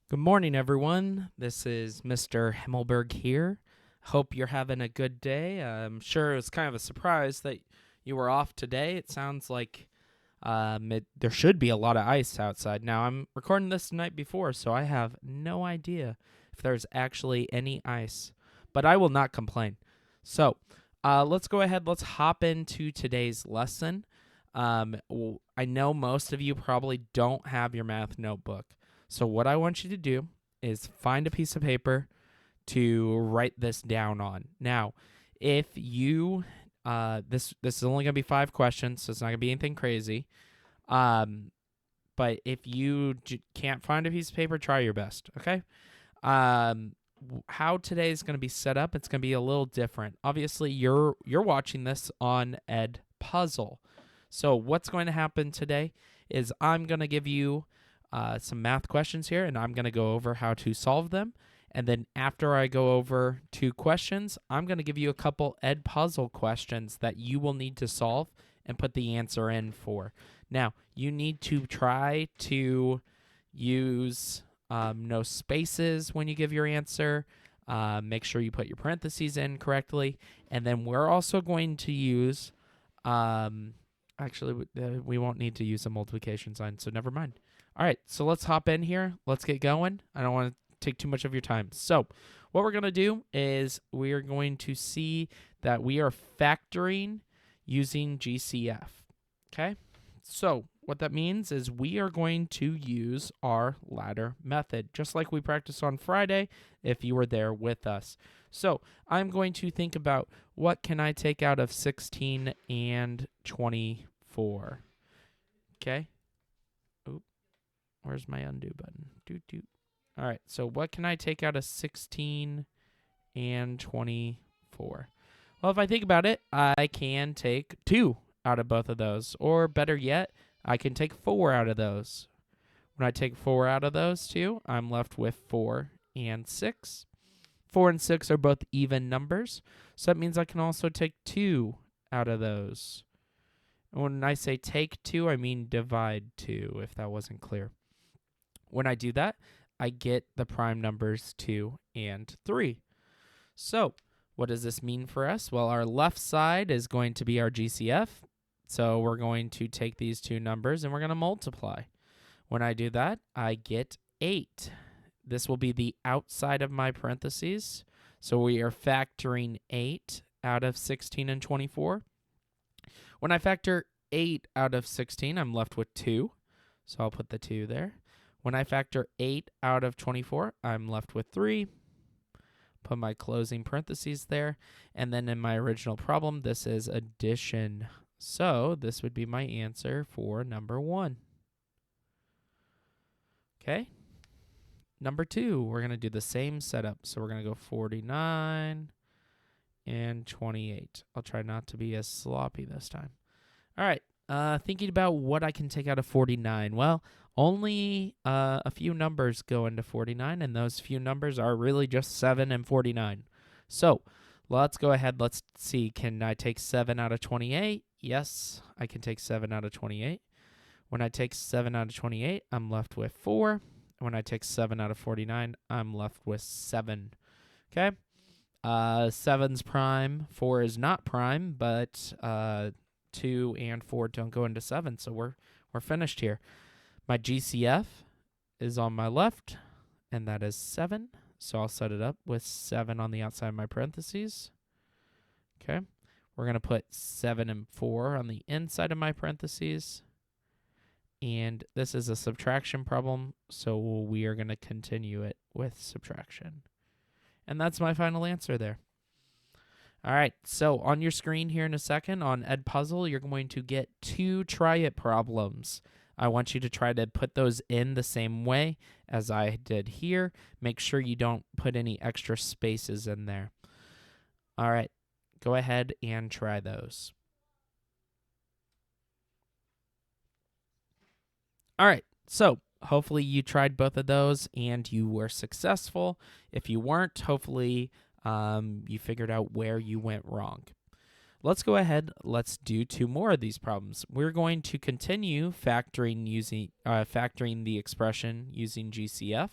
Good morning, everyone. This is Mr. Himmelberg here. Hope you're having a good day. I'm sure it was kind of a surprise that you were off today. It sounds like there should be a lot of ice outside. Now, I'm recording this the night before, so I have no idea if there's actually any ice, but I will not complain. So, let's go ahead. Let's hop into today's lesson. I know most of you probably don't have your math notebook. So what I want you to do is find a piece of paper to write this down on. Now, if you this is only gonna be 5 questions, so it's not gonna be anything crazy. But if you can't find a piece of paper, try your best. Okay. How today is gonna be set up? It's gonna be a little different. Obviously, you're watching this on Ed Puzzle. So what's going to happen today is I'm gonna give you some math questions here, and I'm going to go over how to solve them. And then after I go over 2 questions, I'm going to give you a couple Ed Puzzle questions that you will need to solve and put the answer in for. Now, you need to try to use no spaces when you give your answer. Make sure you put your parentheses in correctly. And then we're also going to use, we won't need to use a multiplication sign, so never mind. All right, so let's hop in here. Let's get going. I don't want to take too much of your time. So what we're going to do is we are going to see that we are factoring using GCF. Okay? So what that means is we are going to use our ladder method, just like we practiced on Friday if you were there with us. So I'm going to think about what can I take out of 16 and 24. Okay? Where's my undo button? All right, so what can I take out of 16 and 24? Well, if I think about it, I can take 2 out of both of those. Or better yet, I can take 4 out of those. When I take 4 out of those 2, I'm left with 4 and 6. 4 and 6 are both even numbers, so that means I can also take 2 out of those. And when I say take 2, I mean divide 2, if that wasn't clear. When I do that, I get the prime numbers 2 and 3. So what does this mean for us? Well, our left side is going to be our GCF. So we're going to take these 2 numbers and we're going to multiply. When I do that, I get 8. This will be the outside of my parentheses. So we are factoring 8 out of 16 and 24. When I factor 8 out of 16, I'm left with 2. So I'll put the 2 there. When I factor 8 out of 24, I'm left with 3. Put my closing parentheses there. And then in my original problem, this is addition. So this would be my answer for number 1. Okay. Number 2, we're going to do the same setup. So we're going to go 49 and 28. I'll try not to be as sloppy this time. All right. Thinking about what I can take out of 49. Well, only a few numbers go into 49, and those few numbers are really just 7 and 49. So let's go ahead. Let's see. Can I take 7 out of 28? Yes, I can take 7 out of 28. When I take 7 out of 28, I'm left with 4. When I take 7 out of 49, I'm left with 7. Okay? 7's prime. 4 is not prime, but 2 and 4 don't go into 7, so we're finished here. My GCF is on my left, and that is 7. So I'll set it up with 7 on the outside of my parentheses. Okay. We're going to put 7 and 4 on the inside of my parentheses. And this is a subtraction problem, so we are going to continue it with subtraction. And that's my final answer there. All right, so on your screen here in a second on Ed Puzzle, you're going to get 2 try it problems. I want you to try to put those in the same way as I did here. Make sure you don't put any extra spaces in there. All right, go ahead and try those. All right, so hopefully you tried both of those and you were successful. If you weren't, hopefully you figured out where you went wrong. Let's go ahead. Let's do 2 more of these problems. We're going to continue factoring the expression using GCF.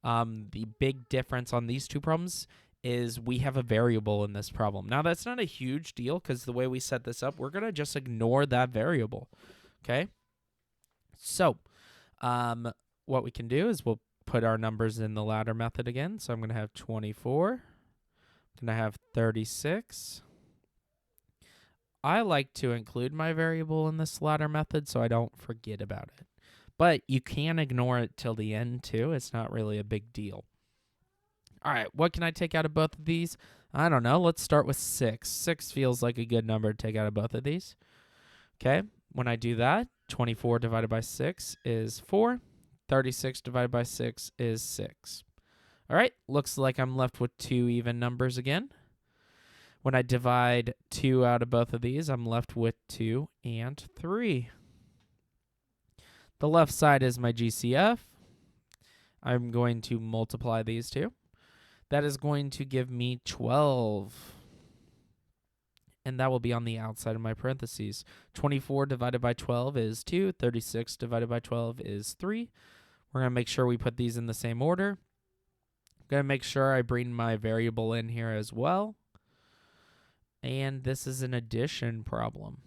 The big difference on these two problems is we have a variable in this problem. Now, that's not a huge deal because the way we set this up, we're going to just ignore that variable, okay? So what we can do is we'll put our numbers in the ladder method again. So I'm going to have 24. I'm going to have 36. I like to include my variable in this ladder method so I don't forget about it. But you can ignore it till the end too. It's not really a big deal. All right, what can I take out of both of these? I don't know. Let's start with 6. 6 feels like a good number to take out of both of these. Okay, when I do that, 24 divided by 6 is 4. 36 divided by 6 is 6. All right, looks like I'm left with 2 even numbers again. When I divide 2 out of both of these, I'm left with 2 and 3. The left side is my GCF. I'm going to multiply these two. That is going to give me 12. And that will be on the outside of my parentheses. 24 divided by 12 is 2. 36 divided by 12 is 3. We're going to make sure we put these in the same order. I'm going to make sure I bring my variable in here as well. And this is an addition problem.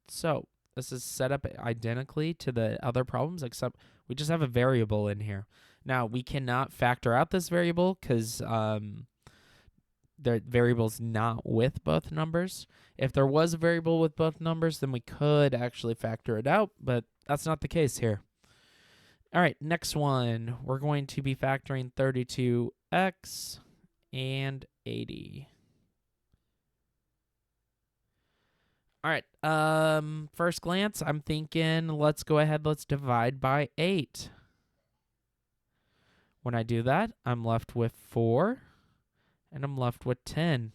So this is set up identically to the other problems, except we just have a variable in here. Now, we cannot factor out this variable because the variable's not with both numbers. If there was a variable with both numbers, then we could actually factor it out, but that's not the case here. All right, next one. We're going to be factoring 32x and 80. All right, first glance, I'm thinking let's go ahead, let's divide by 8. When I do that, I'm left with 4, and I'm left with 10.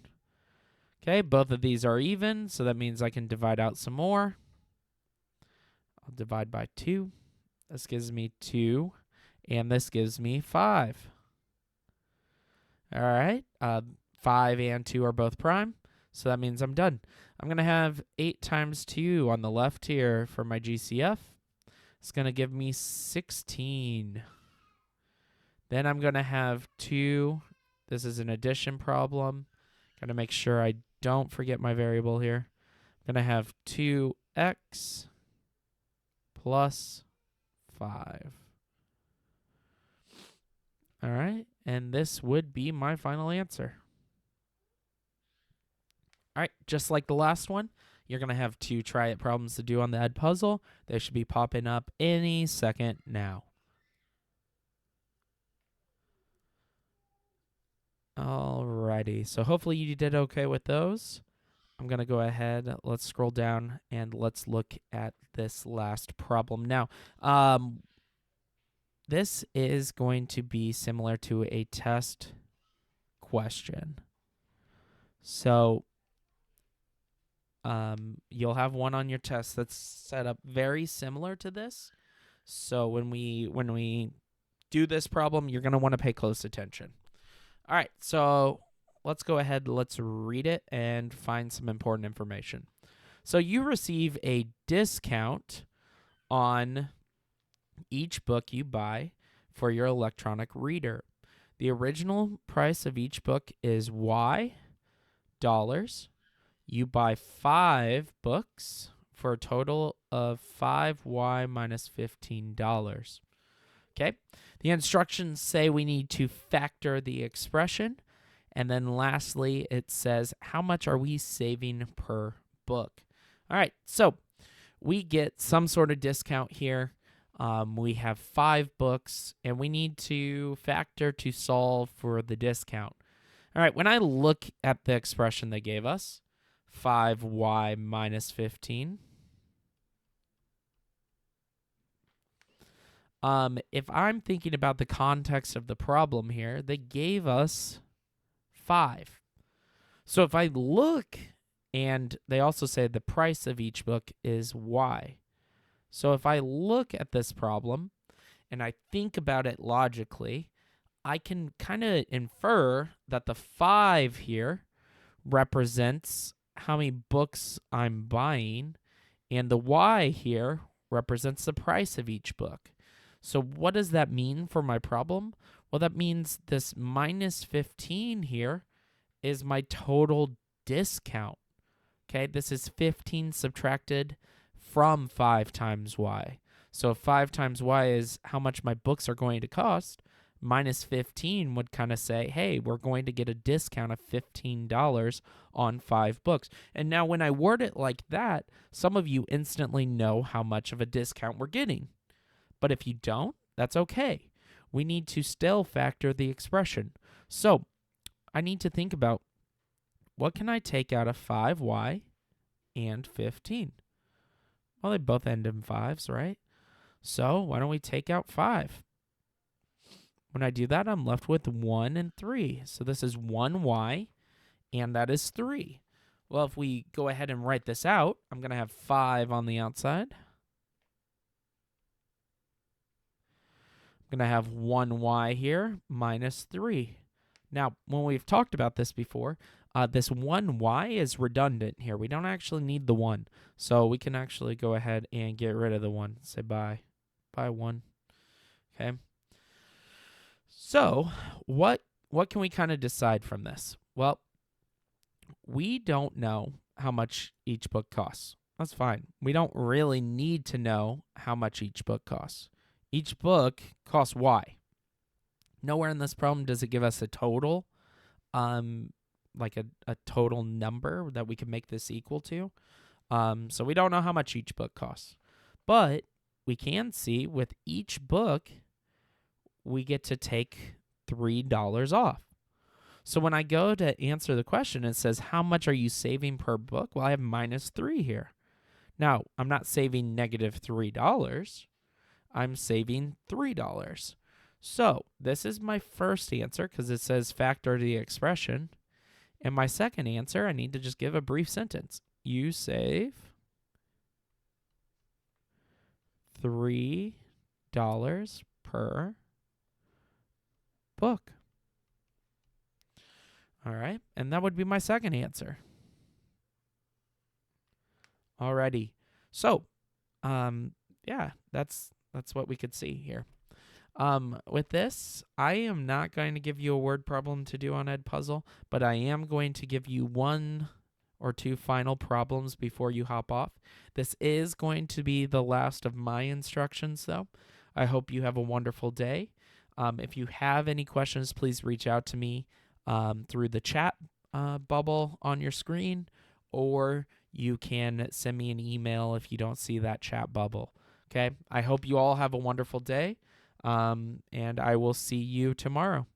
Okay, both of these are even, so that means I can divide out some more. I'll divide by 2. This gives me 2, and this gives me 5. All right, 5 and 2 are both prime, so that means I'm done. I'm going to have 8 times 2 on the left here for my GCF. It's going to give me 16. Then I'm going to have 2. This is an addition problem. Got to make sure I don't forget my variable here. I'm going to have 2x plus 5. All right, and this would be my final answer. All right, just like the last one, you're going to have 2 try it problems to do on the Edpuzzle. They should be popping up any second now. Alrighty, so hopefully you did okay with those. I'm going to go ahead, let's scroll down, and let's look at this last problem. Now, this is going to be similar to a test question. So, you'll have one on your test that's set up very similar to this. So when we do this problem, you're going to want to pay close attention. All right, so let's go ahead, let's read it and find some important information. So you receive a discount on each book you buy for your electronic reader. The original price of each book is $Y. You buy 5 books for a total of $5Y minus $15. Okay, the instructions say we need to factor the expression. And then lastly, it says, how much are we saving per book? All right, so we get some sort of discount here. We have 5 books, and we need to factor to solve for the discount. All right, when I look at the expression they gave us, 5y minus 15. If I'm thinking about the context of the problem here, they gave us 5. So if I look, and they also say the price of each book is y. So if I look at this problem and I think about it logically, I can kind of infer that the 5 here represents how many books I'm buying, and the y here represents the price of each book. So what does that mean for my problem? Well, that means this minus 15 here is my total discount. Okay, this is 15 subtracted from 5 times y. So if 5 times y is how much my books are going to cost, minus 15 would kind of say, hey, we're going to get a discount of $15 on 5 books. And now when I word it like that, some of you instantly know how much of a discount we're getting. But if you don't, that's okay. We need to still factor the expression. So I need to think about, what can I take out of 5y and 15? Well, they both end in 5s, right? So why don't we take out 5? When I do that, I'm left with 1 and 3. So this is 1y, and that is 3. Well, if we go ahead and write this out, I'm going to have 5 on the outside. I'm going to have 1y here minus 3. Now, when we've talked about this before, this 1y is redundant here. We don't actually need the 1. So we can actually go ahead and get rid of the 1. Say bye. Bye, 1. Okay. So what can we kind of decide from this? Well, we don't know how much each book costs. That's fine. We don't really need to know how much each book costs. Each book costs y. Nowhere in this problem does it give us a total, like a total number that we can make this equal to. So we don't know how much each book costs. But we can see with each book, we get to take $3 off. So when I go to answer the question, it says, how much are you saving per book? Well, I have minus 3 here. Now, I'm not saving negative $3. I'm saving $3. So this is my first answer because it says factor the expression. And my second answer, I need to just give a brief sentence. You save $3 per book. All right, and that would be my second answer. Alrighty, so yeah, that's what we could see here. With this, I am not going to give you a word problem to do on Edpuzzle, but I am going to give you 1 or 2 final problems before you hop off. This is going to be the last of my instructions, though. I hope you have a wonderful day. If you have any questions, please reach out to me through the chat bubble on your screen, or you can send me an email if you don't see that chat bubble. Okay, I hope you all have a wonderful day, and I will see you tomorrow.